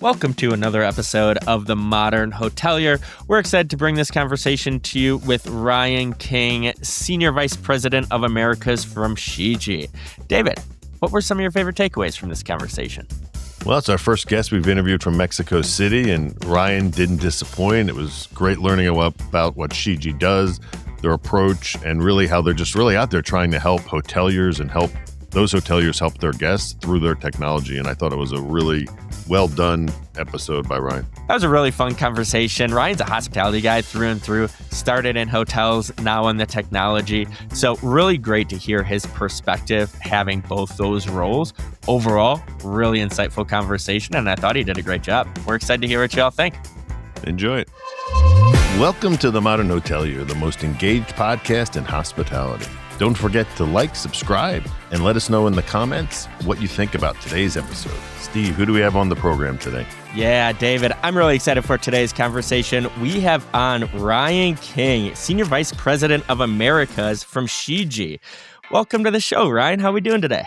Welcome to another episode of The Modern Hotelier. We're excited to bring this conversation to you with Ryan King, Senior Vice President of Americas from Shiji. David, what were some of your favorite takeaways from this conversation? Well, it's our first guest we've interviewed from Mexico City, and Ryan didn't disappoint. It was great learning about what Shiji does, their approach, and really how they're just really out there trying to help hoteliers and help those hoteliers help their guests through their technology. And I thought it was a really well done episode by Ryan. That was a really fun conversation. Ryan's a hospitality guy through and through, started in hotels, now in the technology. So really great to hear his perspective, having both those roles. Overall, really insightful conversation, and I thought he did a great job. We're excited to hear what y'all think. Enjoy it. Welcome to The Modern Hotelier, the most engaged podcast in hospitality. Don't forget to like, subscribe, and let us know in the comments what you think about today's episode. Steve, who do we have on the program today? Yeah, David, I'm really excited for today's conversation. We have on Ryan King, Senior Vice President of Americas from Shiji. Welcome to the show, Ryan. How are we doing today?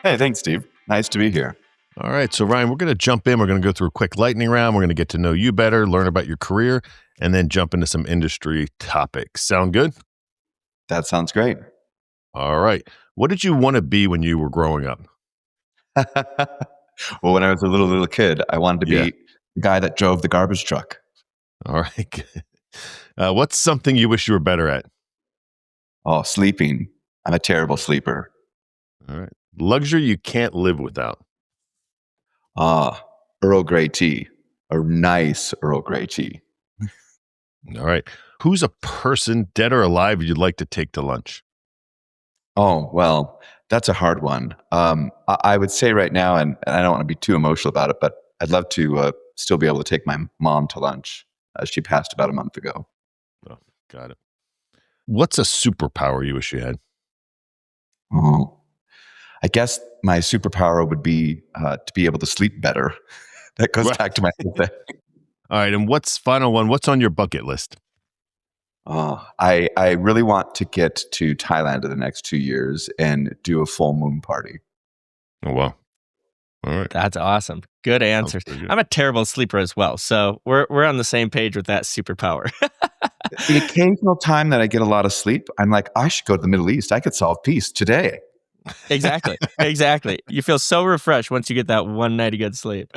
Hey, thanks, Steve. Nice to be here. All right, so Ryan, we're going to jump in. We're going to go through a quick lightning round. We're going to get to know you better, learn about your career, and then jump into some industry topics. Sound good? That sounds great. All right. What did you want to be when you were growing up? Well, when I was a little kid, I wanted to be the guy that drove the garbage truck. All right. What's something you wish you were better at? Oh, sleeping. I'm a terrible sleeper. All right. Luxury you can't live without. Earl Grey tea. A nice Earl Grey tea. All right. Who's a person, dead or alive, you'd like to take to lunch? Oh, well, that's a hard one. I would say right now, and I don't want to be too emotional about it, but I'd love to still be able to take my mom to lunch. She passed about a month ago. Oh, got it. What's a superpower you wish you had? Oh, I guess my superpower would be to be able to sleep better. That goes back to my whole thing. All right. And final one? What's on your bucket list? I really want to get to Thailand in the next 2 years and do a full moon party. Oh, wow. All right. That's awesome. Good answers. I'm a terrible sleeper as well, so we're on the same page with that superpower. The occasional time that I get a lot of sleep, I'm like, I should go to the Middle East. I could solve peace today. Exactly. You feel so refreshed once you get that one night of good sleep.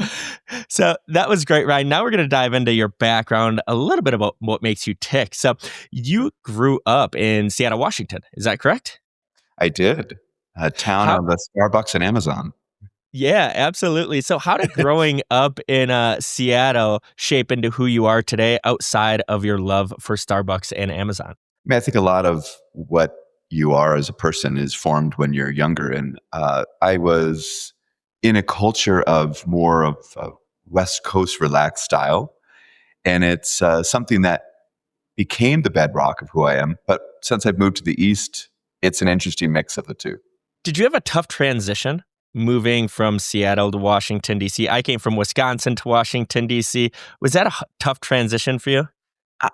So that was great, Ryan. Now we're going to dive into your background, a little bit about what makes you tick. So you grew up in Seattle, Washington. Is that correct? I did. A town of the Starbucks and Amazon. Yeah, absolutely. So how did growing up in Seattle shape into who you are today outside of your love for Starbucks and Amazon? I mean, I think a lot of what you are as a person is formed when you're younger. And I was in a culture of more of a West Coast relaxed style. And it's something that became the bedrock of who I am. But since I've moved to the East, it's an interesting mix of the two. Did you have a tough transition moving from Seattle to Washington, D.C.? I came from Wisconsin to Washington, D.C. Was that a tough transition for you?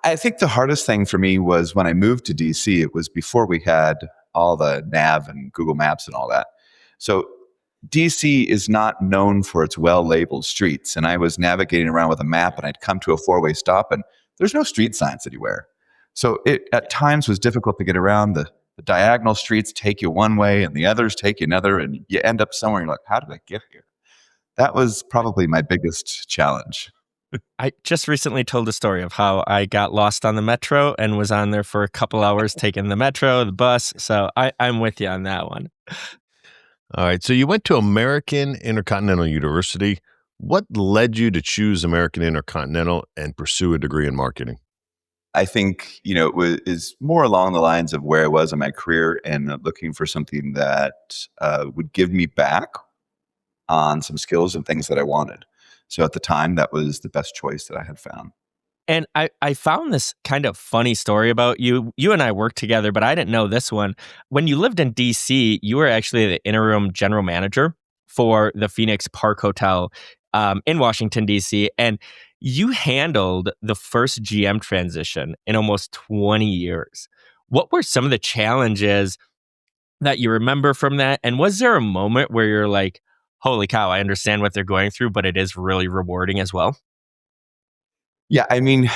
I think the hardest thing for me was when I moved to DC, it was before we had all the nav and Google Maps and all that. So DC is not known for its well-labeled streets. And I was navigating around with a map and I'd come to a four-way stop and there's no street signs anywhere. So it at times was difficult to get around. The diagonal streets take you one way and the others take you another. And you end up somewhere and you're like, how did I get here? That was probably my biggest challenge. I just recently told a story of how I got lost on the metro and was on there for a couple hours taking the metro, the bus. So I'm with you on that one. All right. So you went to American Intercontinental University. What led you to choose American Intercontinental and pursue a degree in marketing? I think, it is more along the lines of where I was in my career and looking for something that would give me back on some skills and things that I wanted. So at the time, that was the best choice that I had found. And I found this kind of funny story about you. You and I worked together, but I didn't know this one. When you lived in D.C., you were actually the interim general manager for the Phoenix Park Hotel in Washington, D.C., and you handled the first GM transition in almost 20 years. What were some of the challenges that you remember from that? And was there a moment where you're like, holy cow, I understand what they're going through, but it is really rewarding as well. Yeah, I mean,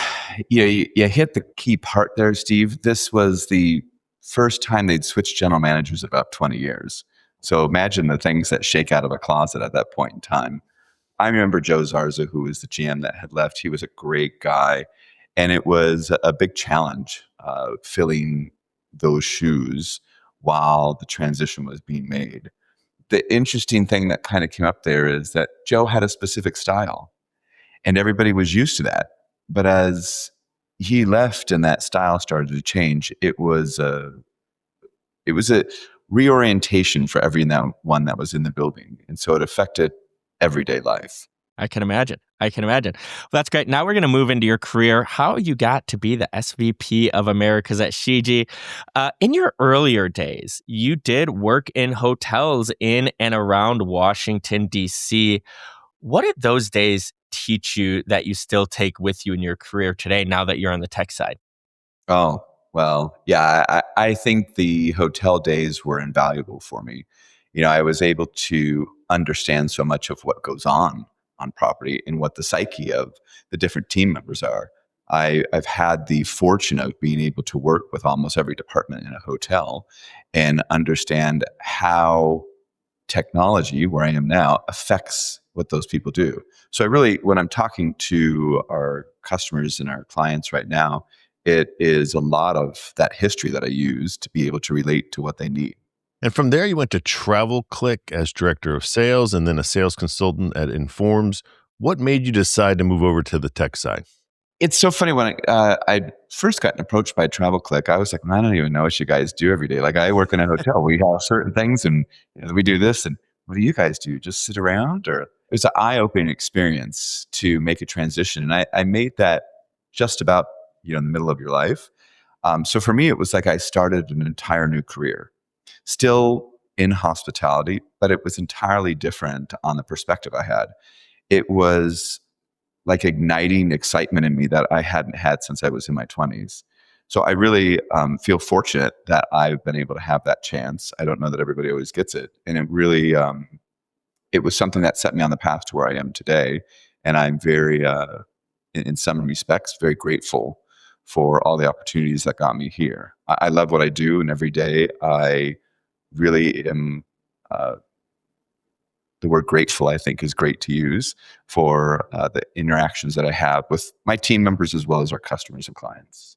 you hit the key part there, Steve. This was the first time they'd switched general managers in about 20 years. So imagine the things that shake out of a closet at that point in time. I remember Joe Zarza, who was the GM that had left. He was a great guy. And it was a big challenge filling those shoes while the transition was being made. The interesting thing that kind of came up there is that Joe had a specific style and everybody was used to that. But as he left and that style started to change, it was a reorientation for everyone that was in the building, and so it affected everyday life. I can imagine. I can imagine. Well, that's great. Now we're going to move into your career, how you got to be the SVP of Americas at Shiji. In your earlier days, you did work in hotels in and around Washington, D.C. What did those days teach you that you still take with you in your career today now that you're on the tech side? Oh, well, yeah, I think the hotel days were invaluable for me. I was able to understand so much of what goes on property and what the psyche of the different team members are. I've had the fortune of being able to work with almost every department in a hotel and understand how technology, where I am now, affects what those people do. So I really, when I'm talking to our customers and our clients right now, it is a lot of that history that I use to be able to relate to what they need. And from there, you went to Travel Click as director of sales and then a sales consultant at Informs. What made you decide to move over to the tech side? It's so funny when I first got approached by Travel Click, I was like, "Man, I don't even know what you guys do every day. Like, I work in a hotel. We have certain things, and we do this. And what do you guys do? Just sit around?" Or it was an eye-opening experience to make a transition, and I made that just about in the middle of your life. So for me, it was like I started an entire new career, still in hospitality, but it was entirely different on the perspective I had. It was like igniting excitement in me that I hadn't had since I was in my 20s. So I really feel fortunate that I've been able to have that chance. I don't know that everybody always gets it. And it really, it was something that set me on the path to where I am today. And I'm very, in some respects, very grateful for all the opportunities that got me here. I love what I do. And every day I really am, the word grateful, I think, is great to use for the interactions that I have with my team members as well as our customers and clients.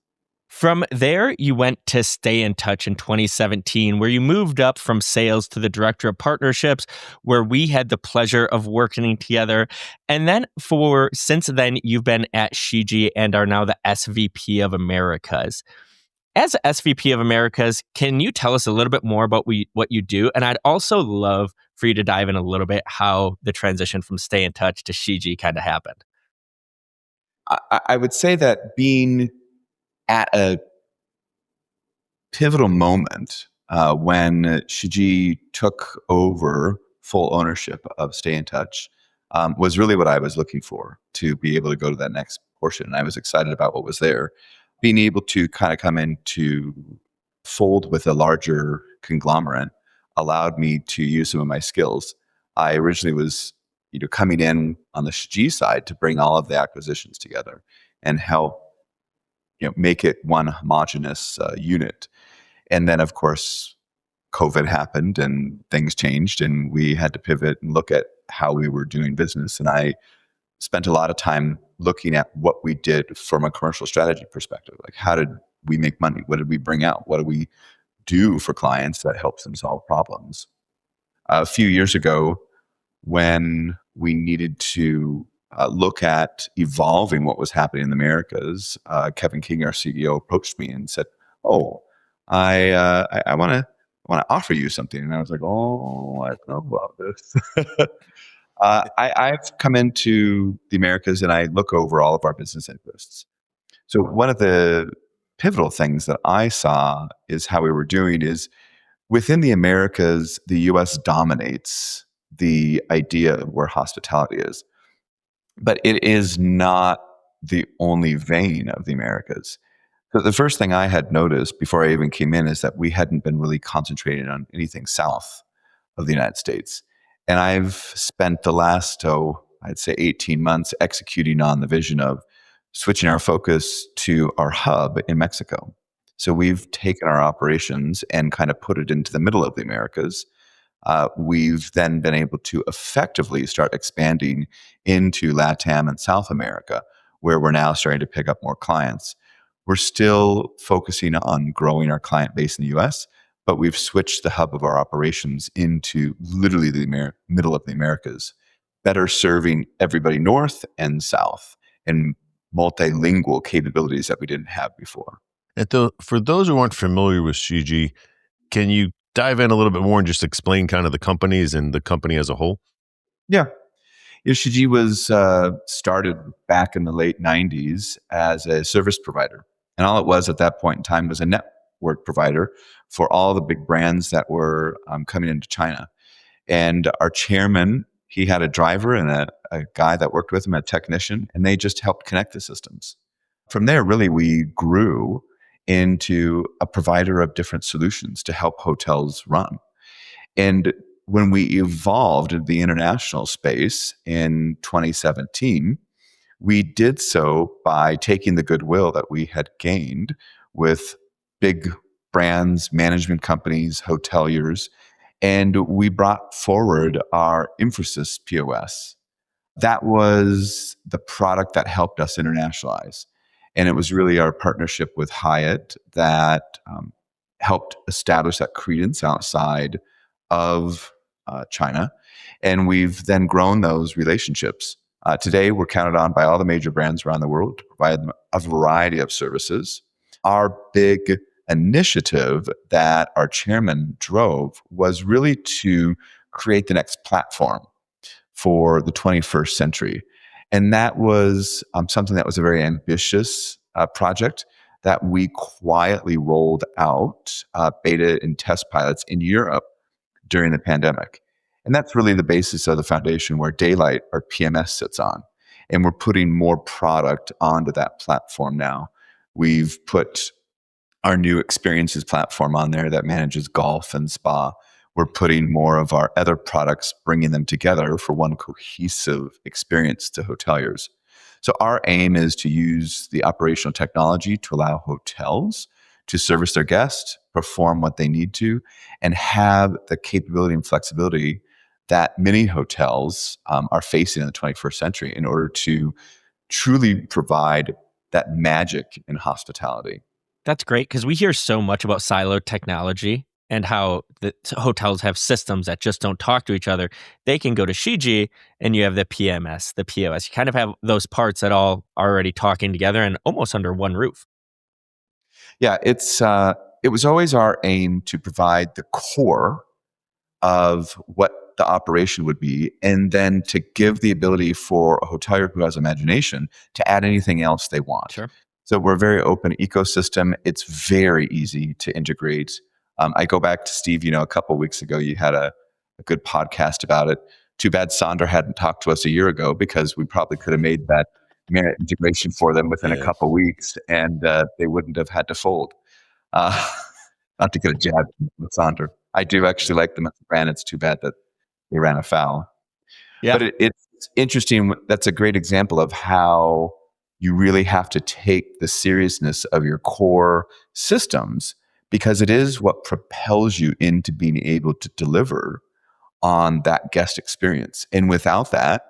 From there, you went to Stay in Touch in 2017, where you moved up from sales to the director of partnerships, where we had the pleasure of working together. And then since then, you've been at Shiji and are now the SVP of Americas. As SVP of Americas, can you tell us a little bit more about what you do? And I'd also love for you to dive in a little bit how the transition from Stay in Touch to Shiji kind of happened. I would say that being at a pivotal moment when Shiji took over full ownership of Stay in Touch was really what I was looking for to be able to go to that next portion. And I was excited about what was there. Being able to kind of come into fold with a larger conglomerate allowed me to use some of my skills. I originally was coming in on the Shiji side to bring all of the acquisitions together and help make it one homogenous unit. And then, of course, COVID happened and things changed, and we had to pivot and look at how we were doing business. And I spent a lot of time looking at what we did from a commercial strategy perspective. Like, how did we make money? What did we bring out? What do we do for clients that helps them solve problems? A few years ago, when we needed to look at evolving what was happening in the Americas, Kevin King, our CEO, approached me and said, "Oh, I want to offer you something." And I was like, "Oh, I don't know about this." I've come into the Americas and I look over all of our business interests. So one of the pivotal things that I saw is how we were doing is within the Americas, the US dominates the idea of where hospitality is, but it is not the only vein of the Americas. So the first thing I had noticed before I even came in is that we hadn't been really concentrating on anything south of the United States. And I've spent the last, I'd say 18 months executing on the vision of switching our focus to our hub in Mexico. So we've taken our operations and kind of put it into the middle of the Americas. We've then been able to effectively start expanding into LATAM and South America, where we're now starting to pick up more clients. We're still focusing on growing our client base in the US, but we've switched the hub of our operations into literally the middle of the Americas, better serving everybody north and south and multilingual capabilities that we didn't have before. And for those who aren't familiar with Shiji, can you dive in a little bit more and just explain kind of the companies and the company as a whole? Yeah. Shiji was started back in the late 90s as a service provider. And all it was at that point in time was a network provider for all the big brands that were coming into China. And our chairman, he had a driver and a guy that worked with him, a technician, and they just helped connect the systems. From there, really, we grew into a provider of different solutions to help hotels run. And when we evolved into the international space in 2017, we did so by taking the goodwill that we had gained with big brands, management companies, hoteliers, and we brought forward our Infosys POS. That was the product that helped us internationalize. And it was really our partnership with Hyatt that helped establish that credence outside of China. And we've then grown those relationships. Today, we're counted on by all the major brands around the world to provide them a variety of services. Our big initiative that our chairman drove was really to create the next platform for the 21st century. And that was something that was a very ambitious project that we quietly rolled out beta and test pilots in Europe during the pandemic. And that's really the basis of the foundation where Daylight, our PMS, sits on. And we're putting more product onto that platform now. We've put our new experiences platform on there that manages golf and spa. We're putting more of our other products, bringing them together for one cohesive experience to hoteliers. So our aim is to use the operational technology to allow hotels to service their guests, perform what they need to, and have the capability and flexibility that many hotels are facing in the 21st century in order to truly provide that magic in hospitality. That's great because we hear so much about siloed technology and how the hotels have systems that just don't talk to each other. They can go to Shiji and you have the PMS, the POS. You kind of have those parts that all are already talking together and almost under one roof. Yeah, it was always our aim to provide the core of what the operation would be, and then to give the ability for a hotelier who has imagination to add anything else they want. Sure. So we're a very open ecosystem. It's very easy to integrate. I go back to Steve, a couple of weeks ago, you had a good podcast about it. Too bad Sandra hadn't talked to us a year ago because we probably could have made that merit integration for them within a couple of weeks and they wouldn't have had to fold. Not to get a jab with Sandra. I do actually like them as a brand. It's too bad that they ran afoul. Yeah. But it's interesting. That's a great example of how you really have to take the seriousness of your core systems because it is what propels you into being able to deliver on that guest experience. And without that,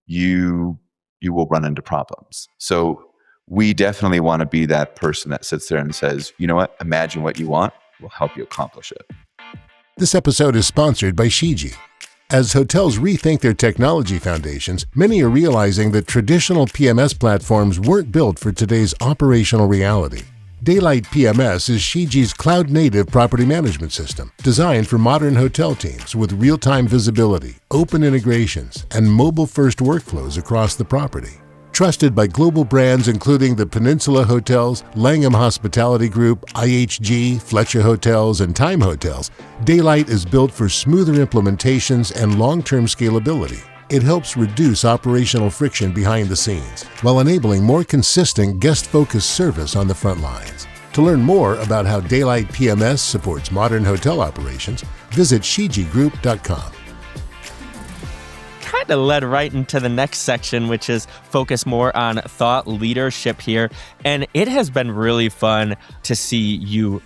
you will run into problems. So we definitely want to be that person that sits there and says, you know what, imagine what you want, we'll help you accomplish it. This episode is sponsored by Shiji. As hotels rethink their technology foundations, many are realizing that traditional PMS platforms weren't built for today's operational reality. Daylight PMS is Shiji's cloud-native property management system, designed for modern hotel teams with real-time visibility, open integrations, and mobile-first workflows across the property. Trusted by global brands including the Peninsula Hotels, Langham Hospitality Group, IHG, Fletcher Hotels, and Time Hotels, Daylight is built for smoother implementations and long-term scalability. It helps reduce operational friction behind the scenes while enabling more consistent guest-focused service on the front lines. To learn more about how Daylight PMS supports modern hotel operations, visit shijigroup.com. kind of led right into the next section, which is focus more on thought leadership here. And it has been really fun to see you,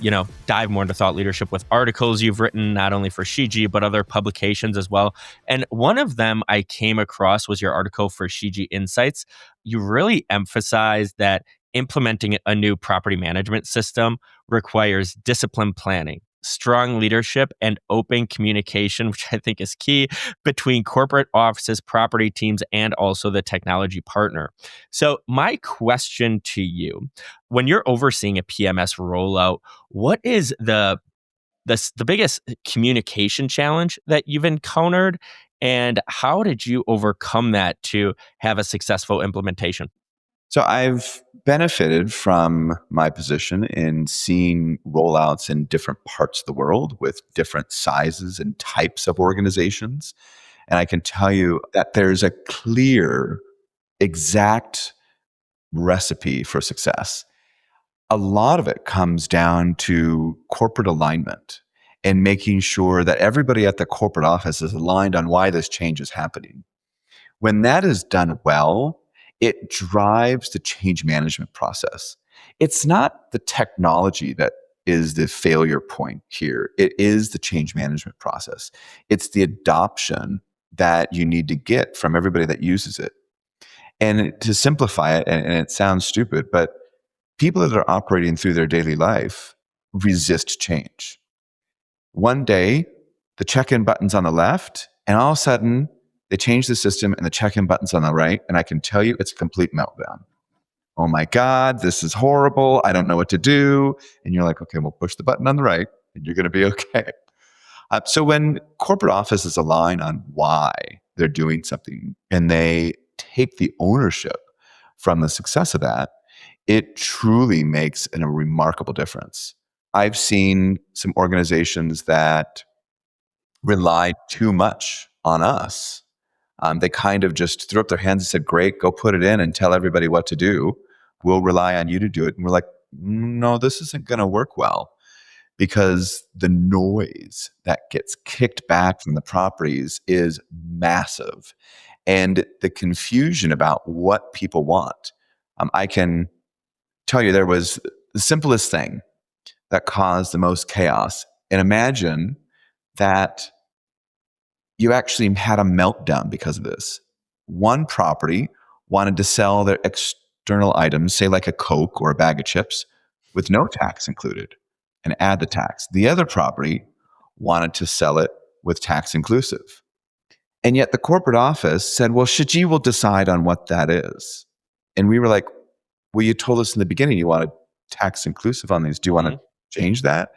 dive more into thought leadership with articles you've written, not only for Shiji, but other publications as well. And one of them I came across was your article for Shiji Insights. You really emphasized that implementing a new property management system requires disciplined planning, strong leadership, and open communication, which I think is key between corporate offices, property teams, and also the technology partner. So, my question to you, when you're overseeing a PMS rollout, what is the biggest communication challenge that you've encountered, and how did you overcome that to have a successful implementation? So I've benefited from my position in seeing rollouts in different parts of the world with different sizes and types of organizations. And I can tell you that there's a clear, exact recipe for success. A lot of it comes down to corporate alignment and making sure that everybody at the corporate office is aligned on why this change is happening. When that is done well, it drives the change management process. It's not the technology that is the failure point here. It is the change management process. It's the adoption that you need to get from everybody that uses it. And to simplify it, and it sounds stupid, but people that are operating through their daily life resist change. One day, the check-in button's on the left, and all of a sudden, they change the system and the check-in button's on the right, and I can tell you it's a complete meltdown. Oh my God, this is horrible. I don't know what to do. And you're like, okay, well, push the button on the right, and you're going to be okay. So when corporate offices align on why they're doing something and they take the ownership from the success of that, it truly makes a remarkable difference. I've seen some organizations that rely too much on us. They kind of just threw up their hands and said, great, go put it in and tell everybody what to do. We'll rely on you to do it. And we're like, no, this isn't going to work well, because the noise that gets kicked back from the properties is massive. And the confusion about what people want. I can tell you there was the simplest thing that caused the most chaos. And imagine that you actually had a meltdown because of this. One property wanted to sell their external items, say like a Coke or a bag of chips, with no tax included, and add the tax. The other property wanted to sell it with tax inclusive. And yet the corporate office said, well, Shiji will decide on what that is. And we were like, well, you told us in the beginning you wanted tax inclusive on these. Do you want to change that?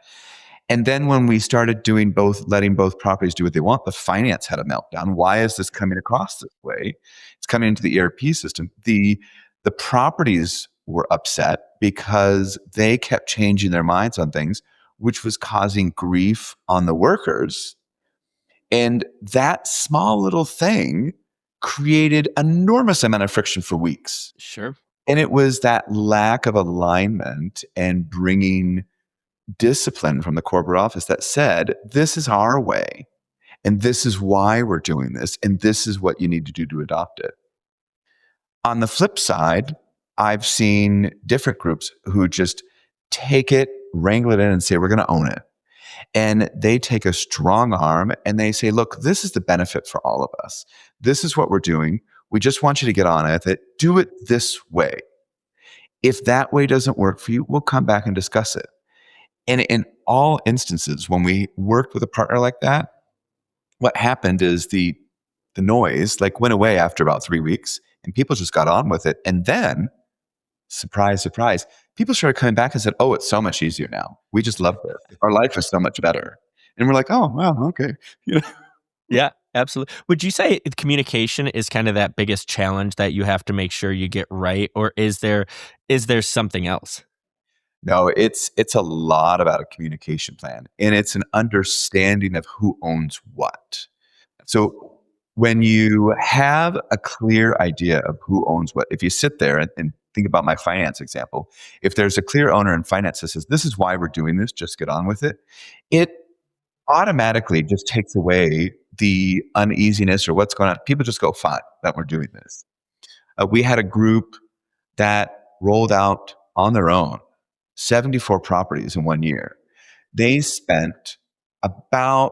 And then when we started doing both, letting both properties do what they want, the finance had a meltdown. Why is this coming across this way? It's coming into the ERP system. The properties were upset because they kept changing their minds on things, which was causing grief on the workers. And that small little thing created enormous amount of friction for weeks. Sure. And it was that lack of alignment and bringing discipline from the corporate office that said, this is our way, and this is why we're doing this, and this is what you need to do to adopt it. On the flip side, I've seen different groups who just take it, wrangle it in, and say, we're going to own it. And they take a strong arm and they say, look, this is the benefit for all of us. This is what we're doing. We just want you to get on with it. Do it this way. If that way doesn't work for you, we'll come back and discuss it. And in all instances, when we worked with a partner like that, what happened is the noise went away after about 3 weeks, and people just got on with it. And then, surprise, surprise, people started coming back and said, oh, it's so much easier now. We just love it. Our life is so much better. And we're like, oh, well, okay. Yeah, absolutely. Would you say communication is kind of that biggest challenge that you have to make sure you get right, or is there something else? No, it's a lot about a communication plan, and it's an understanding of who owns what. So when you have a clear idea of who owns what, if you sit there and think about my finance example, if there's a clear owner in finance that says, this is why we're doing this, just get on with it, it automatically just takes away the uneasiness or what's going on, people just go, fine, that we're doing this. We had a group that rolled out on their own 74 properties in 1 year. They spent about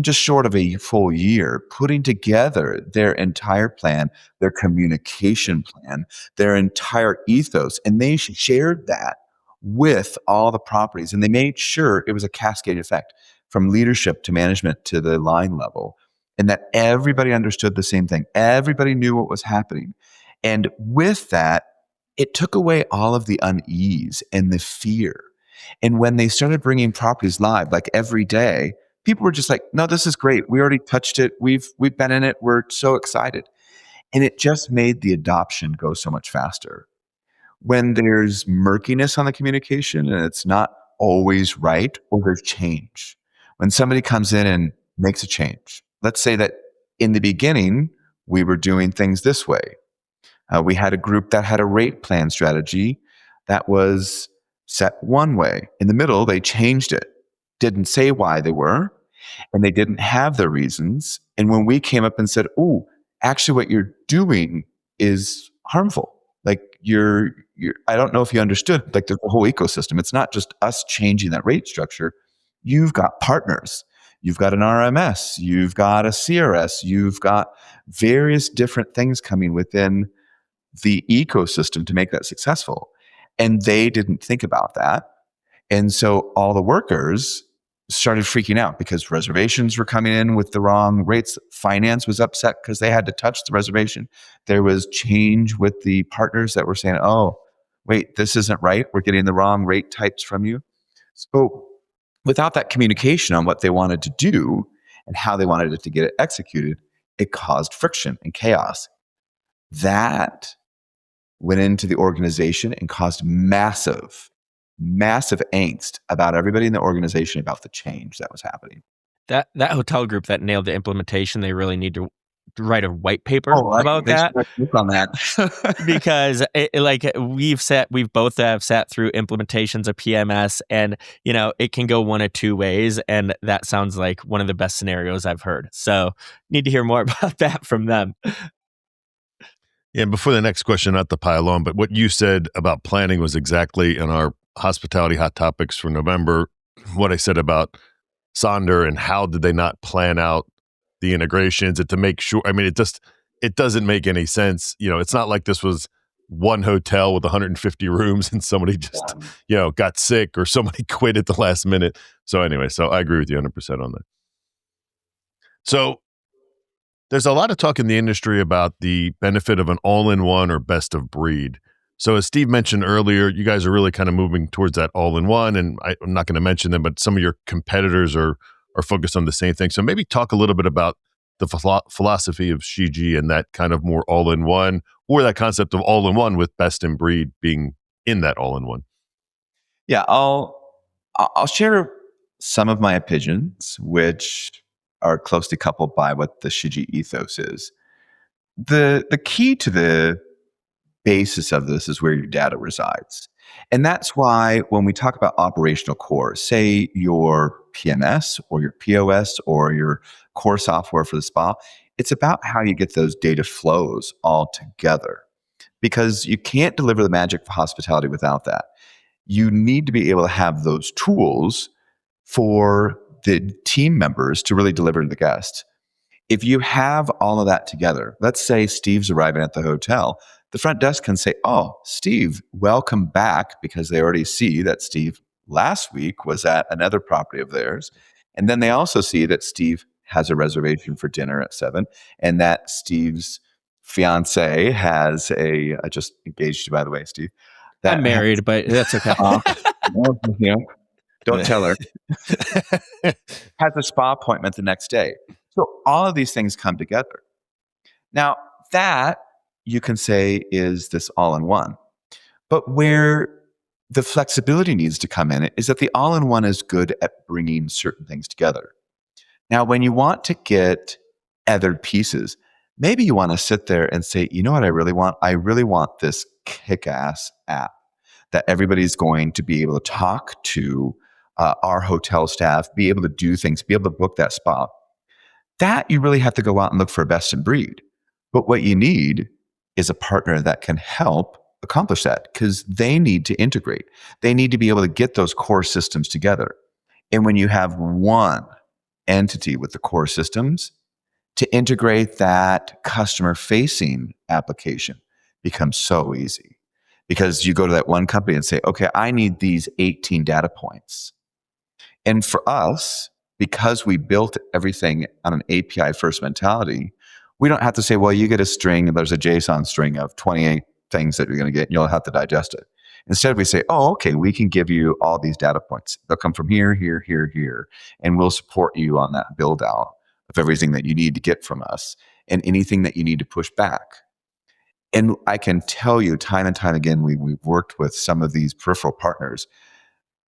just short of a full year putting together their entire plan, their communication plan, their entire ethos, and they shared that with all the properties. And they made sure it was a cascade effect from leadership to management to the line level, and that everybody understood the same thing. Everybody knew what was happening. And with that, it took away all of the unease and the fear. And when they started bringing properties live, like every day, people were just like, no, this is great. We already touched it. We've been in it. We're so excited. And it just made the adoption go so much faster. When there's murkiness on the communication and it's not always right, or there's change. When somebody comes in and makes a change, let's say that in the beginning, we were doing things this way. We had a group that had a rate plan strategy that was set one way. In the middle, they changed it, didn't say why they were, and they didn't have their reasons. And when we came up and said, oh, actually what you're doing is harmful. Like I don't know if you understood, like the whole ecosystem. It's not just us changing that rate structure. You've got partners. You've got an RMS. You've got a CRS. You've got various different things coming within the ecosystem to make that successful. And they didn't think about that. And so all the workers started freaking out because reservations were coming in with the wrong rates. Finance was upset because they had to touch the reservation. There was change with the partners that were saying, oh, wait, this isn't right. We're getting the wrong rate types from you. So without that communication on what they wanted to do and how they wanted it to get it executed, it caused friction and chaos. That went into the organization and caused massive angst about everybody in the organization about the change that was happening. That hotel group that nailed the implementation, they really need to write a white paper about They that. should work on that. Because we've both have sat through implementations of PMS, and it can go one of two ways, and that sounds like one of the best scenarios I've heard. So need to hear more about that from them. Yeah, before the next question, not to pile on, but what you said about planning was exactly in our hospitality hot topics for November. What I said about Sonder and how did they not plan out the integrations and to make sure. I mean, it doesn't make any sense. It's not like this was one hotel with 150 rooms and somebody just got sick or somebody quit at the last minute. So anyway, I agree with you 100% on that. So there's a lot of talk in the industry about the benefit of an all-in-one or best of breed. So as Steve mentioned earlier, you guys are really kind of moving towards that all-in-one, and I'm not going to mention them, but some of your competitors are focused on the same thing. So maybe talk a little bit about the philosophy of Shiji and that kind of more all-in-one, or that concept of all-in-one with best in breed being in that all-in-one. Yeah, I'll share some of my opinions, which are closely coupled by what the Shiji ethos is. The key to the basis of this is where your data resides. And that's why when we talk about operational core, say your PMS or your POS or your core software for the spa, it's about how you get those data flows all together. Because you can't deliver the magic of hospitality without that. You need to be able to have those tools for the team members to really deliver to the guest. If you have all of that together, let's say Steve's arriving at the hotel, the front desk can say, oh, Steve, welcome back, because they already see that Steve last week was at another property of theirs. And then they also see that Steve has a reservation for dinner at 7 and that Steve's fiance has I just engaged you, by the way, Steve. I'm married, but that's okay. Don't tell her. Has a spa appointment the next day. So all of these things come together. Now, that you can say is this all-in-one. But where the flexibility needs to come in is that the all-in-one is good at bringing certain things together. Now, when you want to get other pieces, maybe you want to sit there and say, you know what I really want? I really want this kick-ass app that everybody's going to be able to talk to our hotel staff, be able to do things, be able to book that spa. That you really have to go out and look for a best in breed. But what you need is a partner that can help accomplish that, because they need to integrate. They need to be able to get those core systems together. And when you have one entity with the core systems, to integrate that customer facing application becomes so easy, because you go to that one company and say, okay, I need these 18 data points. And for us, because we built everything on an API first mentality, we don't have to say, well, you get a string, and there's a JSON string of 28 things that you're going to get, and you'll have to digest it. Instead, we say, oh, okay, we can give you all these data points. They'll come from here, here, here, here, and we'll support you on that build out of everything that you need to get from us and anything that you need to push back. And I can tell you time and time again, we've worked with some of these peripheral partners.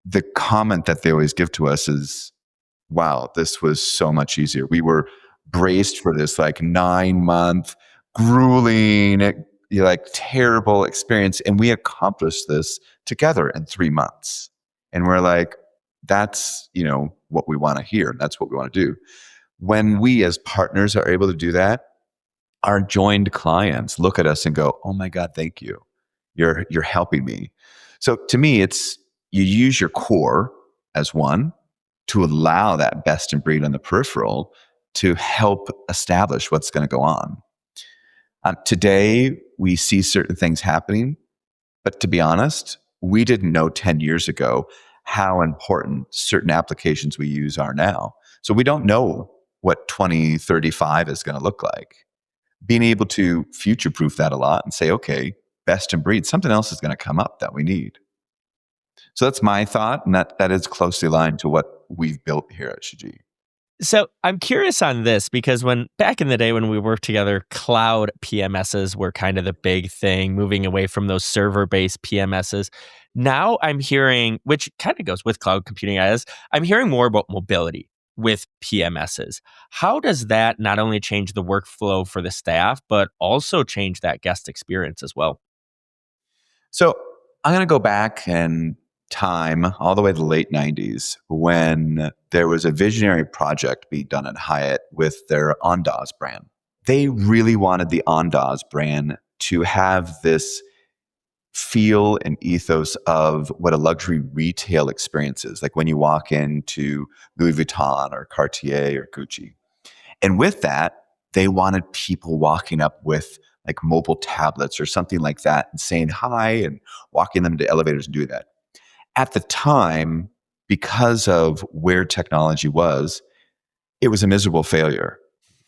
The comment that they always give to us is, wow, this was so much easier. We were braced for this like 9-month grueling, terrible experience. And we accomplished this together in 3 months. And we're like, that's, what we want to hear. That's what we want to do. When we as partners are able to do that, our joined clients look at us and go, oh my God, thank you. You're helping me. So to me, it's, you use your core as one to allow that best in breed on the peripheral to help establish what's going to go on. Today, we see certain things happening, but to be honest, we didn't know 10 years ago how important certain applications we use are now. So we don't know what 2035 is going to look like. Being able to future-proof that a lot and say, okay, best in breed, something else is going to come up that we need. So that's my thought, and that is closely aligned to what we've built here at Shiji. So I'm curious on this, because back in the day when we worked together, cloud PMSs were kind of the big thing, moving away from those server-based PMSs. Now I'm hearing, which kind of goes with cloud computing, I'm hearing more about mobility with PMSs. How does that not only change the workflow for the staff, but also change that guest experience as well? So I'm going to go back in time all the way to the late 90s, when there was a visionary project being done at Hyatt with their Andaz brand. They really wanted the Andaz brand to have this feel and ethos of what a luxury retail experience is, like when you walk into Louis Vuitton or Cartier or Gucci. And with that, they wanted people walking up with like mobile tablets or something like that and saying hi and walking them to elevators and doing that. At the time, because of where technology was, it was a miserable failure.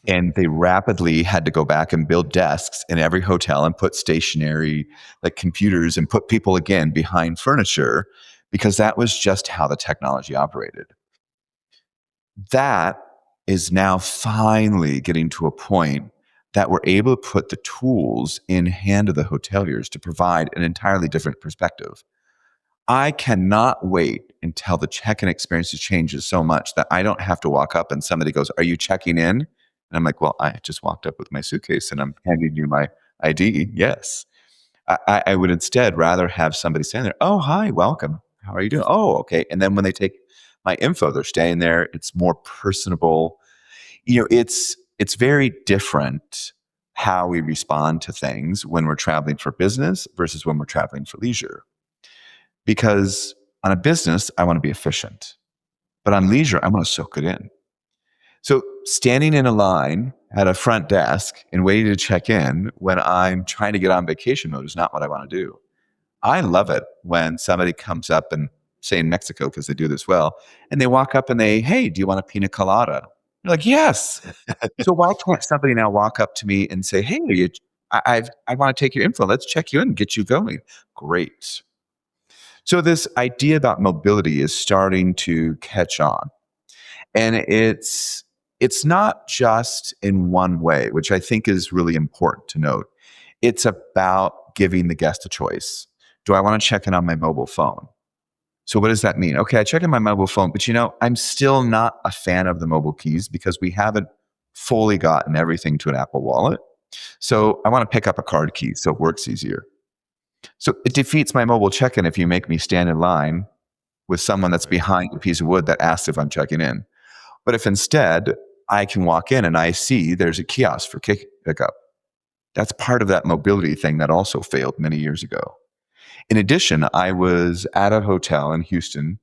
And they rapidly had to go back and build desks in every hotel and put stationary like computers and put people again behind furniture, because that was just how the technology operated. That is now finally getting to a point that we're able to put the tools in hand of the hoteliers to provide an entirely different perspective. I cannot wait until the check-in experience changes so much that I don't have to walk up and somebody goes, "Are you checking in?" And I'm like, "Well, I just walked up with my suitcase and I'm handing you my ID. Yes." I would instead rather have somebody stand there. "Oh, hi, welcome. How are you doing?" "Oh, okay." And then when they take my info, they're staying there. It's more personable. It's very different how we respond to things when we're traveling for business versus when we're traveling for leisure. Because on a business, I want to be efficient. But on leisure, I want to soak it in. So standing in a line at a front desk and waiting to check in when I'm trying to get on vacation mode is not what I want to do. I love it when somebody comes up, and say in Mexico, because they do this well, and they walk up and "Hey, do you want a pina colada?" You're like, "Yes." So why can't somebody now walk up to me and say, "Hey, I want to take your info. Let's check you in and get you going." Great. So this idea about mobility is starting to catch on. And it's not just in one way, which I think is really important to note. It's about giving the guest a choice. Do I want to check in on my mobile phone? So what does that mean? Okay, I check in my mobile phone, but I'm still not a fan of the mobile keys because we haven't fully gotten everything to an Apple Wallet. So I want to pick up a card key so it works easier. So it defeats my mobile check-in if you make me stand in line with someone that's behind a piece of wood that asks if I'm checking in. But if instead I can walk in and I see there's a kiosk for pickup. That's part of that mobility thing that also failed many years ago. In addition, I was at a hotel in Houston.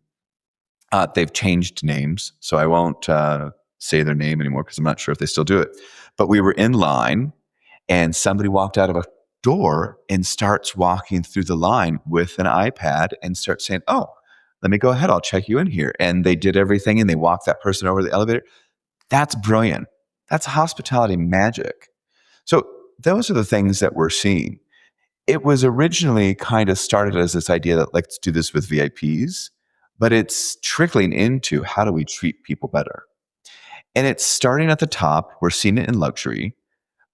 They've changed names, so I won't say their name anymore because I'm not sure if they still do it. But we were in line and somebody walked out of a door and starts walking through the line with an iPad and starts saying, "Oh, let me go ahead. I'll check you in here." And they did everything and they walked that person over the elevator. That's brilliant. That's hospitality magic. So those are the things that we're seeing. It was originally kind of started as this idea that let's do this with VIPs, but it's trickling into how do we treat people better? And it's starting at the top. We're seeing it in luxury,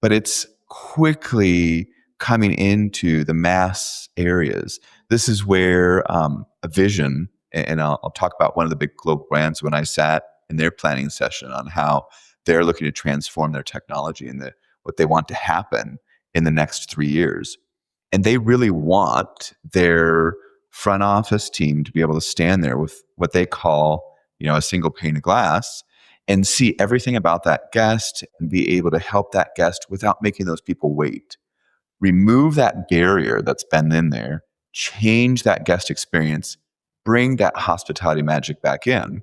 but it's quickly coming into the mass areas. This is where a vision, and I'll talk about one of the big global brands when I sat in their planning session on how they're looking to transform their technology and what they want to happen in the next 3 years. And they really want their front office team to be able to stand there with what they call, a single pane of glass and see everything about that guest and be able to help that guest without making those people wait. Remove that barrier that's been in there, change that guest experience, bring that hospitality magic back in,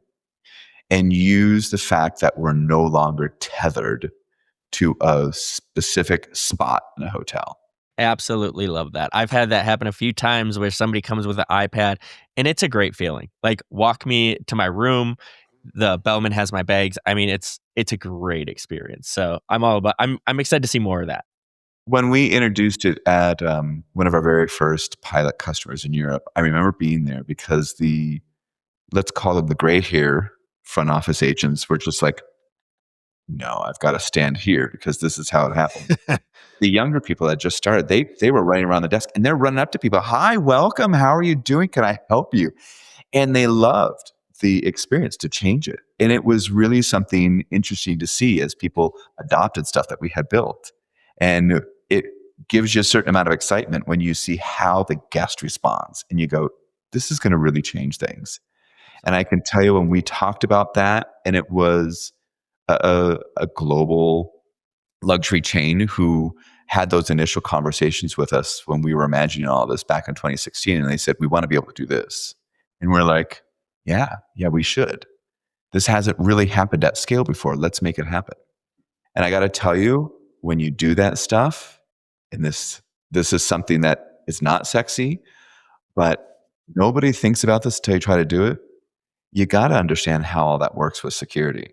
and use the fact that we're no longer tethered to a specific spot in a hotel. Absolutely love that. I've had that happen a few times where somebody comes with an iPad and it's a great feeling. Like, walk me to my room. The bellman has my bags. I mean, it's a great experience. So I'm excited to see more of that. When we introduced it at one of our very first pilot customers in Europe, I remember being there because let's call them the gray hair front office agents were just like, no, I've got to stand here because this is how it happened. The younger people that just started, they were running around the desk and they're running up to people. Hi, welcome. How are you doing? Can I help you? And they loved the experience to change it. And it was really something interesting to see as people adopted stuff that we had built. And it gives you a certain amount of excitement when you see how the guest responds and you go, this is going to really change things. And I can tell you when we talked about that, and it was a global luxury chain who had those initial conversations with us when we were imagining all this back in 2016. And they said, we want to be able to do this. And we're like, yeah, we should. This hasn't really happened at scale before. Let's make it happen. And I got to tell you, when you do that stuff, and this is something that is not sexy, but nobody thinks about this until you try to do it. You got to understand how all that works with security.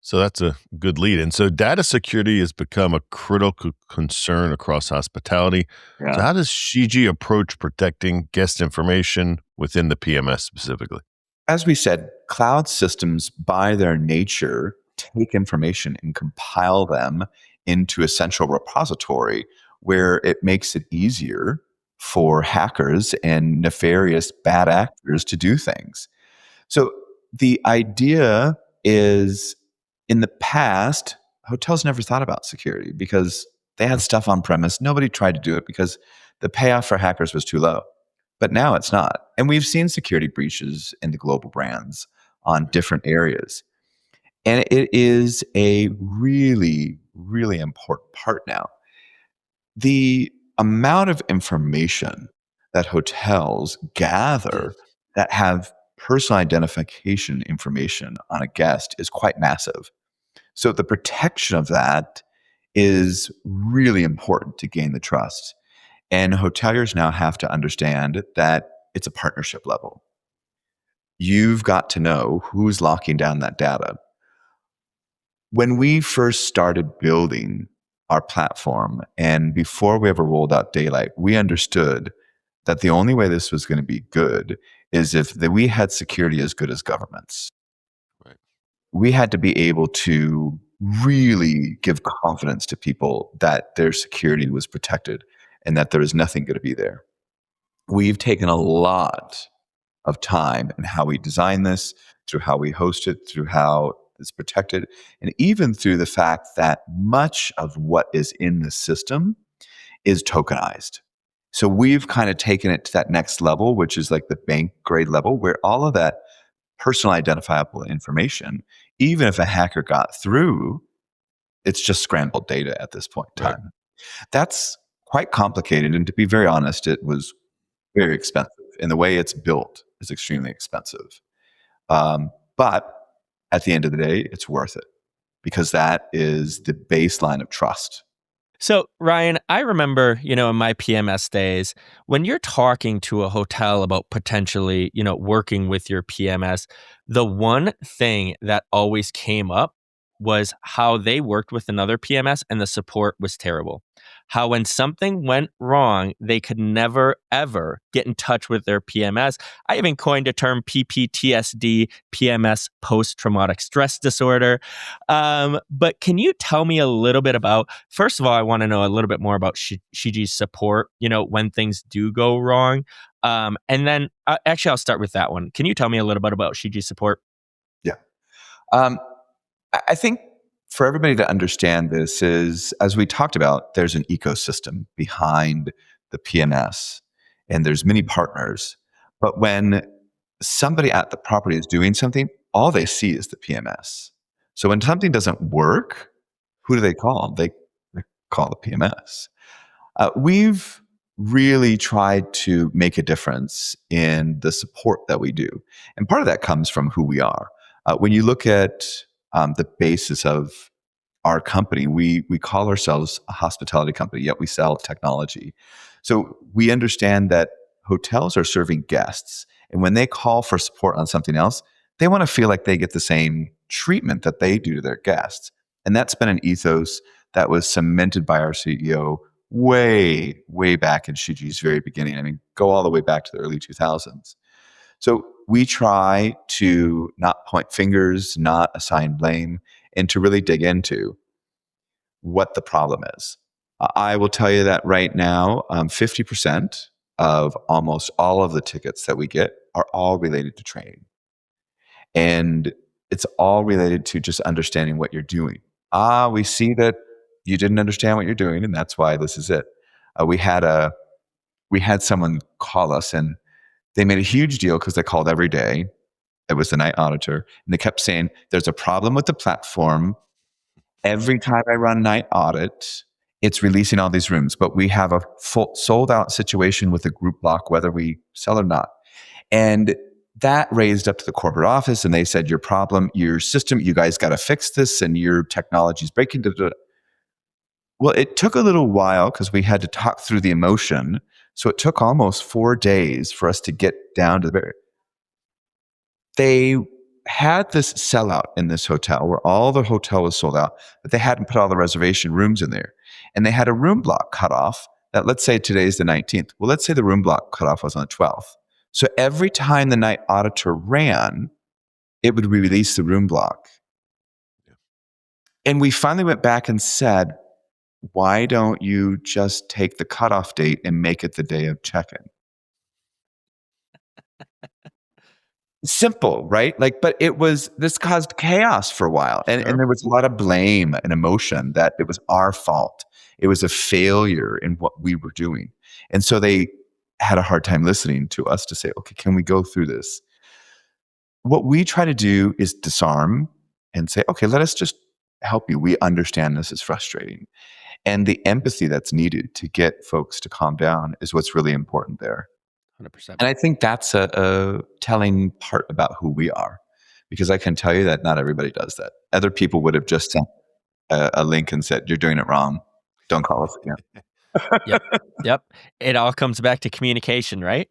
So that's a good lead. And so data security has become a critical concern across hospitality. Yeah. So how does Shiji approach protecting guest information within the PMS specifically? As we said, cloud systems by their nature take information and compile them into a central repository where it makes it easier for hackers and nefarious bad actors to do things. So the idea is, in the past, hotels never thought about security because they had stuff on premise. Nobody tried to do it because the payoff for hackers was too low. But now it's not. And we've seen security breaches in the global brands on different areas. And it is a really, really important part now. The amount of information that hotels gather that have personal identification information on a guest is quite massive. So the protection of that is really important to gain the trust. And hoteliers now have to understand that it's a partnership level. You've got to know who's locking down that data. When we first started building our platform, and before we ever rolled out Daylight, we understood that the only way this was going to be good is if we had security as good as governments. Right. We had to be able to really give confidence to people that their security was protected and that there was nothing going to be there. We've taken a lot of time in how we design this, through how we host it, through how it's protected, and even through the fact that much of what is in the system is tokenized. So we've kind of taken it to that next level, which is like the bank grade level, where all of that personal identifiable information, even if a hacker got through, it's just scrambled data at this point in Right. time. That's quite complicated. And to be very honest, it was very expensive. And the way it's built is extremely expensive. But at the end of the day, it's worth it because that is the baseline of trust. So, Ryan, I remember, in my PMS days, when you're talking to a hotel about potentially, working with your PMS, the one thing that always came up was how they worked with another PMS and the support was terrible. How when something went wrong, they could never, ever get in touch with their PMS. I even coined a term PPTSD, PMS, post traumatic stress disorder. But can you tell me a little bit about, first of all, I want to know a little bit more about Shiji's support, when things do go wrong. And then actually, I'll start with that one. Can you tell me a little bit about Shiji's support? Yeah. I think for everybody to understand this is, as we talked about, there's an ecosystem behind the PMS and there's many partners. But when somebody at the property is doing something, all they see is the PMS. So when something doesn't work, who do they call? They call the PMS. We've really tried to make a difference in the support that we do. And part of that comes from who we are. When you look at the basis of our company, we call ourselves a hospitality company, yet we sell technology. So we understand that hotels are serving guests. And when they call for support on something else, they want to feel like they get the same treatment that they do to their guests. And that's been an ethos that was cemented by our CEO way, way back in Shiji's very beginning. I mean, go all the way back to the early 2000s. So we try to not point fingers, not assign blame, and to really dig into what the problem is. I will tell you that right now, 50% of almost all of the tickets that we get are all related to training. And it's all related to just understanding what you're doing. We see that you didn't understand what you're doing, and that's why this is it. We had someone call us, and they made a huge deal because they called every day. It was the night auditor, and they kept saying, "There's a problem with the platform. Every time I run night audit, it's releasing all these rooms, but we have a full sold out situation with a group block, whether we sell or not." And that raised up to the corporate office, and they said, "Your problem, your system, you guys got to fix this, and your technology's breaking." Well, it took a little while because we had to talk through the emotion. So it took almost 4 days for us to get down to the very. They had this sellout in this hotel where all the hotel was sold out, but they hadn't put all the reservation rooms in there. And they had a room block cut off that, let's say today's the 19th. Well, let's say the room block cutoff was on the 12th. So every time the night auditor ran, it would release the room block. And we finally went back and said, why don't you just take the cutoff date and make it the day of check-in? Simple, right? But this caused chaos for a while. And there was a lot of blame and emotion that it was our fault. It was a failure in what we were doing. And so they had a hard time listening to us to say, okay, can we go through this? What we try to do is disarm and say, okay, let us just help you. We understand this is frustrating. And the empathy that's needed to get folks to calm down is what's really important there. 100%. And I think that's a telling part about who we are, because I can tell you that not everybody does that. Other people would have just sent a link and said, "You're doing it wrong. Don't call us again." Yep. It all comes back to communication, right?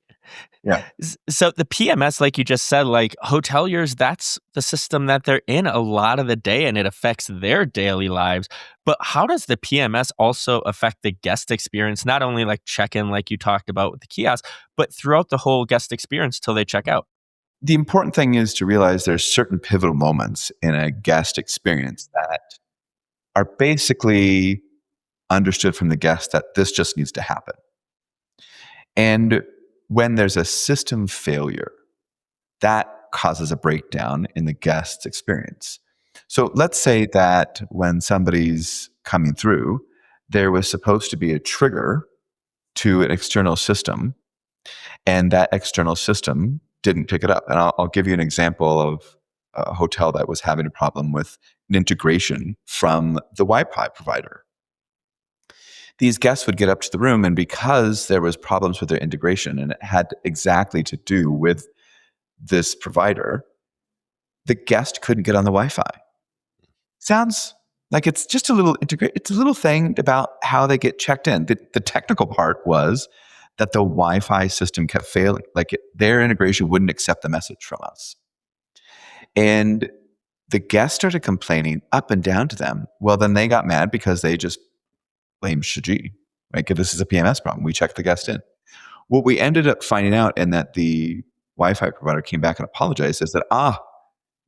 Yeah. So the PMS, like you just said, like hoteliers, that's the system that they're in a lot of the day and it affects their daily lives. But how does the PMS also affect the guest experience? Not only like check-in, like you talked about with the kiosk, but throughout the whole guest experience till they check out. The important thing is to realize there's certain pivotal moments in a guest experience that are basically understood from the guest that this just needs to happen. And when there's a system failure, that causes a breakdown in the guest's experience. So let's say that when somebody's coming through, there was supposed to be a trigger to an external system, and that external system didn't pick it up. And I'll give you an example of a hotel that was having a problem with an integration from the Wi-Fi provider. These guests would get up to the room, and because there was problems with their integration, and it had exactly to do with this provider, the guest couldn't get on the Wi-Fi. Sounds like it's just a little it's a little thing about how they get checked in. The technical part was that the Wi-Fi system kept failing. Their integration wouldn't accept the message from us. And the guests started complaining up and down to them. Well, then they got mad because they just blamed Shiji. Right? This is a PMS problem. We checked the guest in. What we ended up finding out, and that the Wi-Fi provider came back and apologized, is that,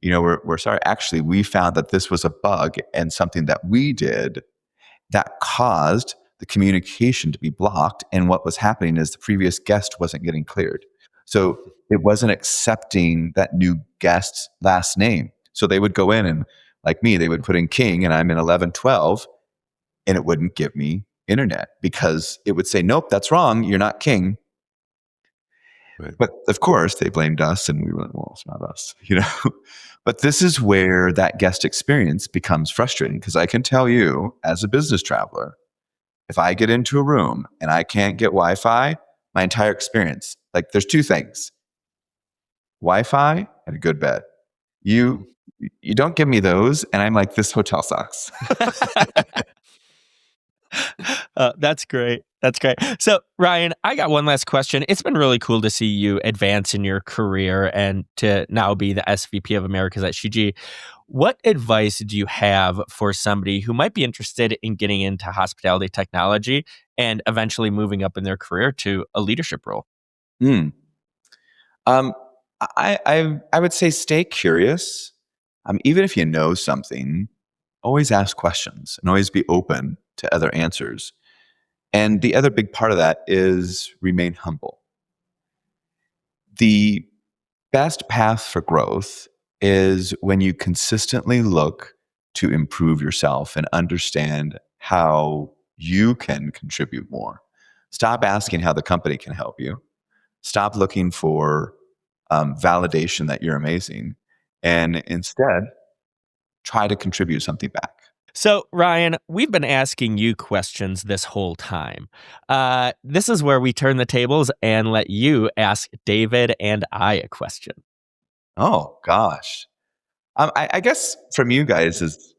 we're sorry. Actually, we found that this was a bug and something that we did that caused the communication to be blocked. And what was happening is the previous guest wasn't getting cleared. So it wasn't accepting that new guest's last name. So they would go in and, like me, they would put in King and I'm in 1112, and it wouldn't give me internet because it would say, nope, that's wrong. You're not King. Right. But of course, they blamed us, and we were like, well, it's not us, But this is where that guest experience becomes frustrating, because I can tell you, as a business traveler, if I get into a room and I can't get Wi-Fi, my entire experience, there's two things: Wi-Fi and a good bed. You don't give me those, and I'm like, this hotel sucks. That's great. That's great. So, Ryan, I got one last question. It's been really cool to see you advance in your career and to now be the SVP of Americas at Shiji. What advice do you have for somebody who might be interested in getting into hospitality technology and eventually moving up in their career to a leadership role? I would say stay curious. Even if you know something, always ask questions and always be open to other answers. And the other big part of that is remain humble. The best path for growth is when you consistently look to improve yourself and understand how you can contribute more. Stop asking how the company can help you. Stop looking for validation that you're amazing, and instead try to contribute something back. So, Ryan, we've been asking you questions this whole time. This is where we turn the tables and let you ask David and I a question. Oh, gosh. I guess from you guys'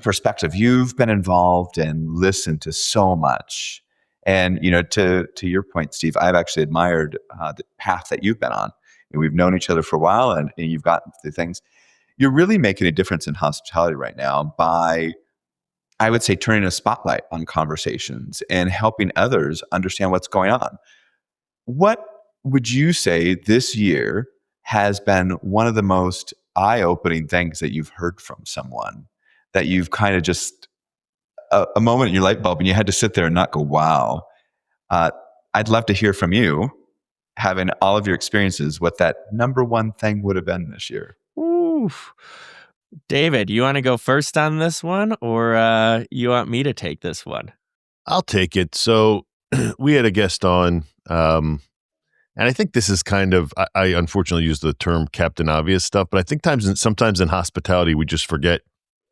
perspective, you've been involved and listened to so much. And, to your point, Steve, I've actually admired the path that you've been on. We've known each other for a while, and you've gotten through things. You're really making a difference in hospitality right now by, I would say, turning a spotlight on conversations and helping others understand what's going on. What would you say this year has been one of the most eye-opening things that you've heard from someone, that you've kind of just, a moment in your light bulb and you had to sit there and not go, wow? I'd love to hear from you, having all of your experiences, what that number one thing would have been this year. Ooh. David, you want to go first on this one, or you want me to take this one? I'll take it. So we had a guest on, and I think this is kind of, I unfortunately use the term Captain Obvious stuff, but I think sometimes in hospitality, we just forget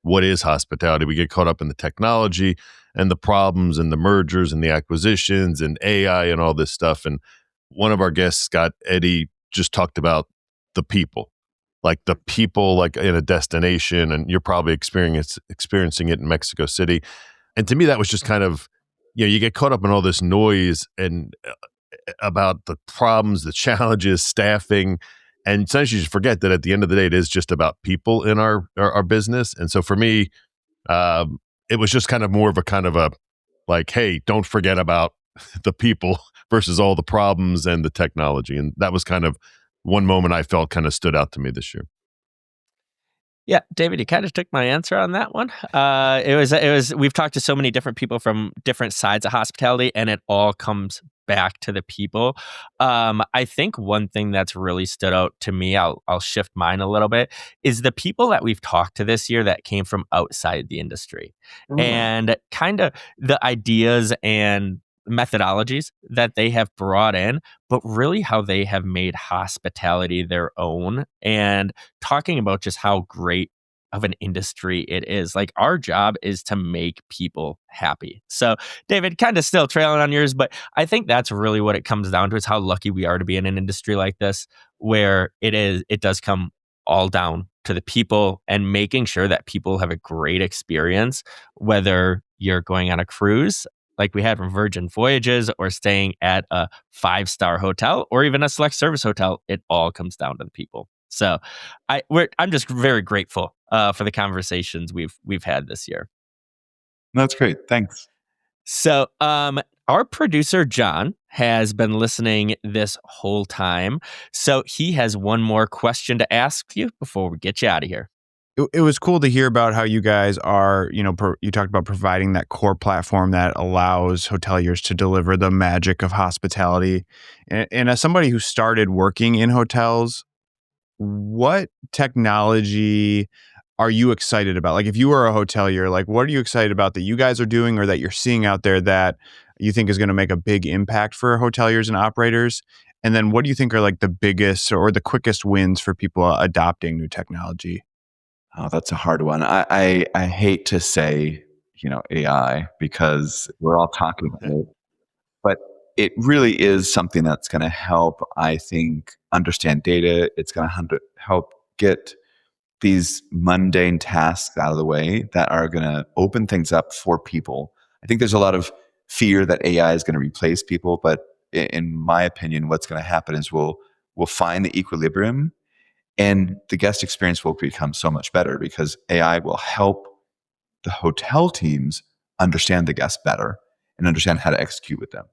what is hospitality. We get caught up in the technology and the problems and the mergers and the acquisitions and AI and all this stuff. And one of our guests, Scott Eddy, just talked about the people. Like the people, like in a destination, and you're probably experiencing it in Mexico City. And to me, that was just kind of, you get caught up in all this noise and about the problems, the challenges, staffing, and sometimes you just forget that at the end of the day, it is just about people in our business. And so for me, it was just kind of more of a like, hey, don't forget about the people versus all the problems and the technology. And that was kind of one moment I felt kind of stood out to me this year. Yeah, David, you kind of took my answer on that one. It was. We've talked to so many different people from different sides of hospitality, and it all comes back to the people. I think one thing that's really stood out to me, I'll shift mine a little bit, is the people that we've talked to this year that came from outside the industry, and kind of the ideas and methodologies that they have brought in, but really how they have made hospitality their own, and talking about just how great of an industry it is. Like, our job is to make people happy. So, David, kind of still trailing on yours, but I think that's really what it comes down to, is how lucky we are to be in an industry like this, where it does come all down to the people and making sure that people have a great experience, whether you're going on a cruise like we had from Virgin Voyages, or staying at a 5-star hotel, or even a select service hotel. It all comes down to the people. So I'm just very grateful for the conversations we've had this year. That's great. Thanks. So our producer John has been listening this whole time, so he has one more question to ask you before we get you out of here. It was cool to hear about how you guys are, you talked about providing that core platform that allows hoteliers to deliver the magic of hospitality. And as somebody who started working in hotels, what technology are you excited about? Like, if you were a hotelier, like, what are you excited about that you guys are doing or that you're seeing out there that you think is going to make a big impact for hoteliers and operators? And then what do you think are like the biggest or the quickest wins for people adopting new technology? Oh, that's a hard one. I hate to say, AI, because we're all talking about it, but it really is something that's going to help, I think, understand data. It's going to help get these mundane tasks out of the way that are going to open things up for people. I think there's a lot of fear that AI is going to replace people, but in my opinion, what's going to happen is we'll find the equilibrium, and the guest experience will become so much better because AI will help the hotel teams understand the guests better and understand how to execute with them.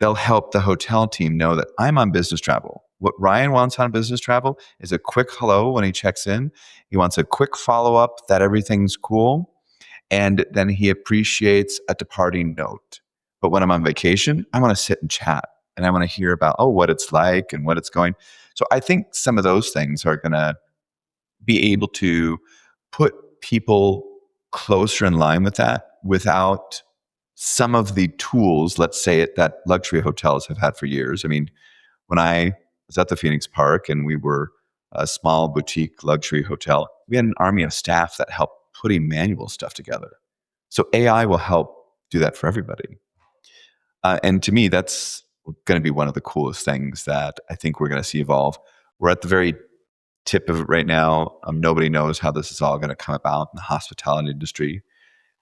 They'll help the hotel team know that I'm on business travel. What Ryan wants on business travel is a quick hello when he checks in. He wants a quick follow-up that everything's cool. And then he appreciates a departing note. But when I'm on vacation, I want to sit and chat, and I want to hear about, what it's like and what it's going. So I think some of those things are going to be able to put people closer in line with that without some of the tools, let's say it, that luxury hotels have had for years. I mean, when I was at the Phoenix Park and we were a small boutique luxury hotel, we had an army of staff that helped putting manual stuff together. So AI will help do that for everybody. And to me, that's going to be one of the coolest things that I think we're going to see evolve. We're at the very tip of it right now. Nobody knows how this is all going to come about in the hospitality industry.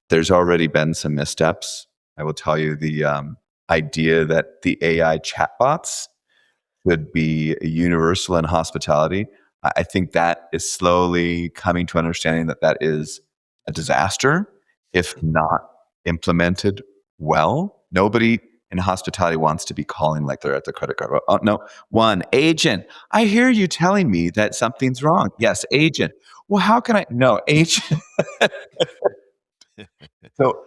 There's already been some missteps. I will tell you the idea that the AI chatbots would be universal in hospitality. I think that is slowly coming to understanding that that is a disaster if not implemented well. Nobody in hospitality wants to be calling like they're at the credit card. Oh, no. One, agent, I hear you telling me that something's wrong. Yes, agent. Well, how can I? No, agent. So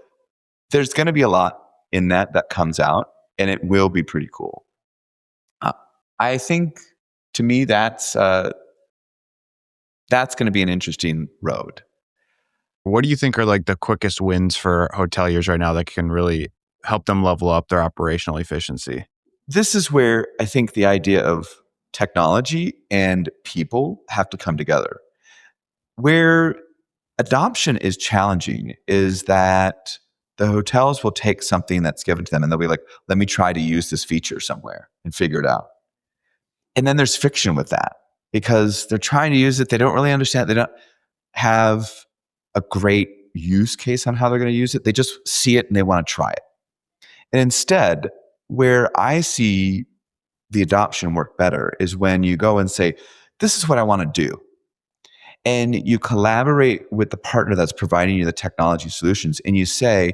there's going to be a lot in that comes out, and it will be pretty cool. I think, to me, that's going to be an interesting road. What do you think are like the quickest wins for hoteliers right now that can really help them level up their operational efficiency? This is where I think the idea of technology and people have to come together. Where adoption is challenging is that the hotels will take something that's given to them and they'll be like, let me try to use this feature somewhere and figure it out. And then there's friction with that because they're trying to use it. They don't really understand. They don't have a great use case on how they're going to use it. They just see it and they want to try it. And instead, where I see the adoption work better is when you go and say, this is what I want to do. And you collaborate with the partner that's providing you the technology solutions. And you say,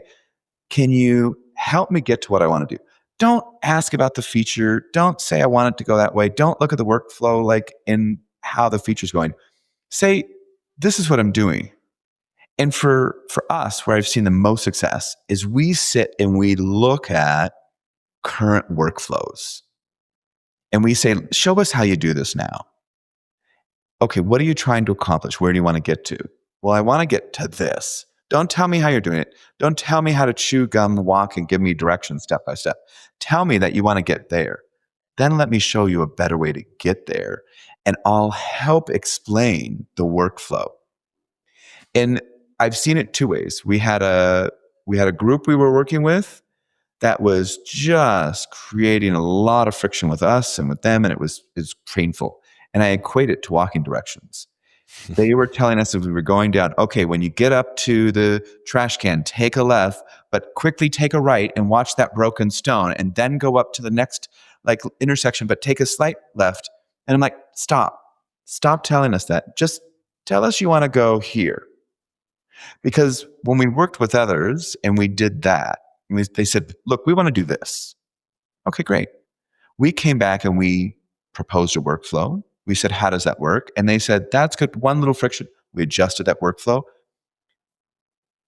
can you help me get to what I want to do? Don't ask about the feature. Don't say I want it to go that way. Don't look at the workflow like in how the feature's going. Say, this is what I'm doing. And for us, where I've seen the most success is we sit and we look at current workflows. And we say, show us how you do this now. Okay, what are you trying to accomplish? Where do you want to get to? Well, I want to get to this. Don't tell me how you're doing it. Don't tell me how to chew gum, walk, and give me directions step by step. Tell me that you want to get there. Then let me show you a better way to get there, and I'll help explain the workflow. And I've seen it two ways. We had a group we were working with that was just creating a lot of friction with us and with them, and it was painful. And I equate it to walking directions. They were telling us as we were going down, okay, when you get up to the trash can, take a left, but quickly take a right and watch that broken stone, and then go up to the next intersection, but take a slight left. And I'm like, stop telling us that. Just tell us you want to go here. Because when we worked with others and we did that, they said, look, we want to do this. Okay, great. We came back and we proposed a workflow. We said, how does that work? And they said, that's good. One little friction. We adjusted that workflow.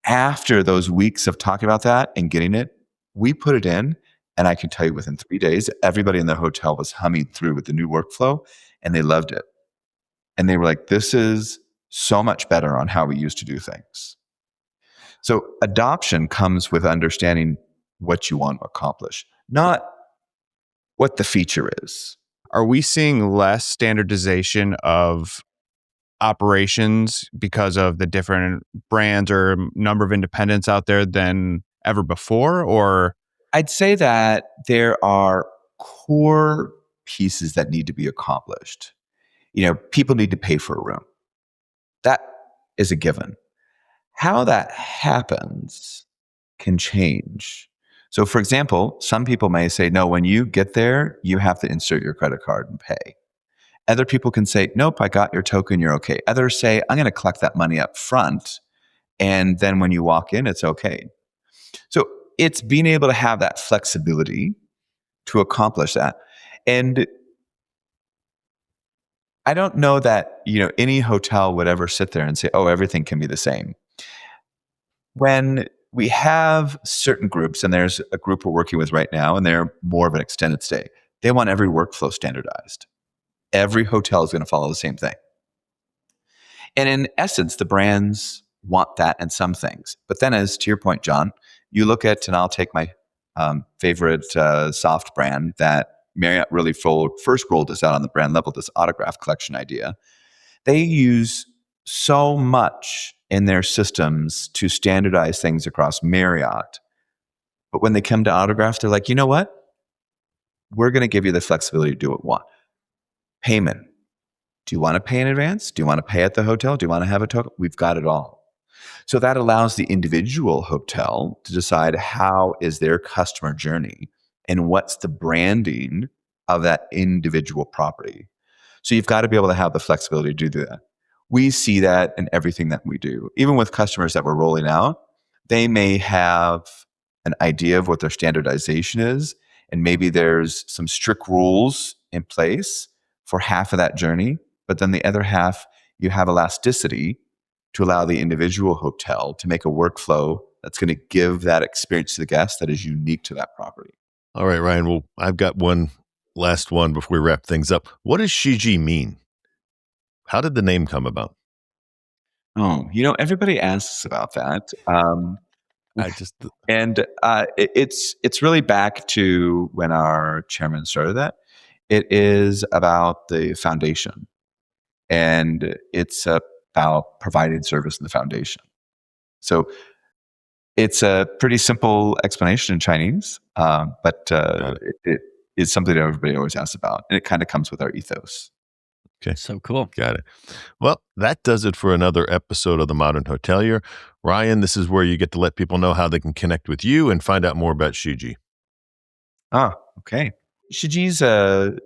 After those weeks of talking about that and getting it, we put it in. And I can tell you within 3 days, everybody in the hotel was humming through with the new workflow, and they loved it. And they were like, this is so much better on how we used to do things. So adoption comes with understanding what you want to accomplish, not what the feature is. Are we seeing less standardization of operations because of the different brands or number of independents out there than ever before? Or I'd say that there are core pieces that need to be accomplished. People need to pay for a room. That is a given. How that happens can change. So, for example, some people may say, no, when you get there, you have to insert your credit card and pay. Other people can say, nope, I got your token, you're okay. Others say, I'm going to collect that money up front, and then when you walk in, it's okay. So it's being able to have that flexibility to accomplish that. And I don't know that, any hotel would ever sit there and say, oh, everything can be the same. When we have certain groups, and there's a group we're working with right now, and they're more of an extended stay, they want every workflow standardized. Every hotel is going to follow the same thing. And in essence, the brands want that in some things. But then, as to your point, John, you look at, and I'll take my favorite soft brand that Marriott really first rolled this out on the brand level, this autograph collection idea. They use so much in their systems to standardize things across Marriott. But when they come to autograph, they're like, you know what? We're going to give you the flexibility to do what you want. Payment. Do you want to pay in advance? Do you want to pay at the hotel? Do you want to have a token? We've got it all. So that allows the individual hotel to decide how is their customer journey and what's the branding of that individual property. So you've got to be able to have the flexibility to do that. We see that in everything that we do. Even with customers that we're rolling out, they may have an idea of what their standardization is, and maybe there's some strict rules in place for half of that journey, but then the other half, you have elasticity to allow the individual hotel to make a workflow that's going to give that experience to the guest that is unique to that property. All right, Ryan. Well, I've got one last one before we wrap things up. What does Shiji mean? How did the name come about? Oh, everybody asks about that. It's really back to when our chairman started that. It is about the foundation, and it's about providing service in the foundation. So it's a pretty simple explanation in Chinese, but it is something that everybody always asks about, and it kind of comes with our ethos. Okay. So cool. Got it. Well, that does it for another episode of The Modern Hotelier. Ryan, this is where you get to let people know how they can connect with you and find out more about Shiji. Okay. Shiji's a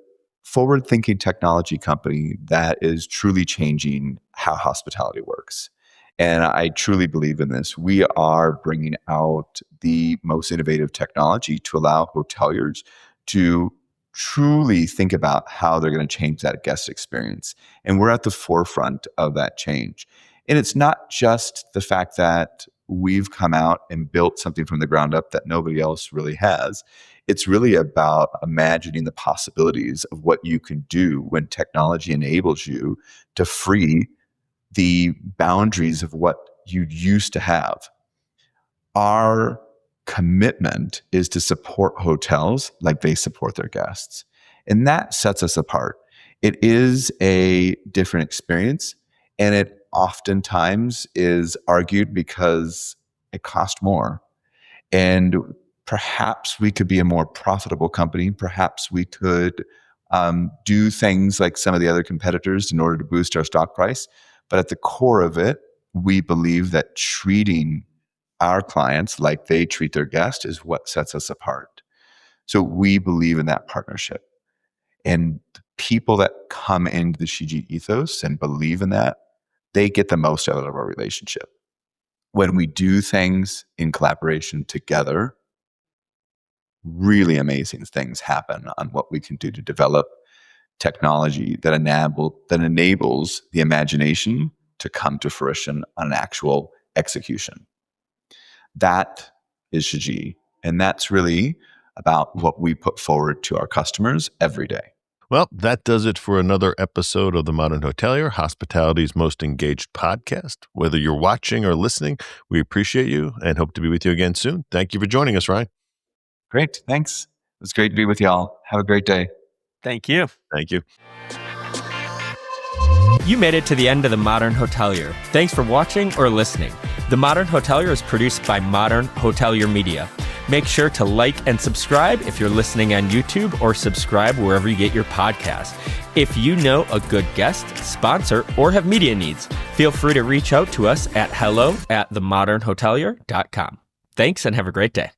forward-thinking technology company that is truly changing how hospitality works. And I truly believe in this. We are bringing out the most innovative technology to allow hoteliers to truly think about how they're going to change that guest experience. And we're at the forefront of that change. And it's not just the fact that we've come out and built something from the ground up that nobody else really has. It's really about imagining the possibilities of what you can do when technology enables you to free the boundaries of what you used to have. Our commitment is to support hotels like they support their guests. And that sets us apart. It is a different experience, and it oftentimes is argued because it costs more. And perhaps we could be a more profitable company. Perhaps we could do things like some of the other competitors in order to boost our stock price. But at the core of it, we believe that treating our clients like they treat their guests is what sets us apart. So we believe in that partnership. And the people that come into the Shiji ethos and believe in that, they get the most out of our relationship. When we do things in collaboration together, really amazing things happen on what we can do to develop technology that enables the imagination to come to fruition on an actual execution. That is Shiji. And that's really about what we put forward to our customers every day. Well, that does it for another episode of The Modern Hotelier, hospitality's most engaged podcast. Whether you're watching or listening, we appreciate you and hope to be with you again soon. Thank you for joining us, Ryan. Great. Thanks. It was great to be with y'all. Have a great day. Thank you. Thank you. You made it to the end of The Modern Hotelier. Thanks for watching or listening. The Modern Hotelier is produced by Modern Hotelier Media. Make sure to like and subscribe if you're listening on YouTube, or subscribe wherever you get your podcasts. If you know a good guest, sponsor, or have media needs, feel free to reach out to us at hello@themodernhotelier.com. Thanks and have a great day.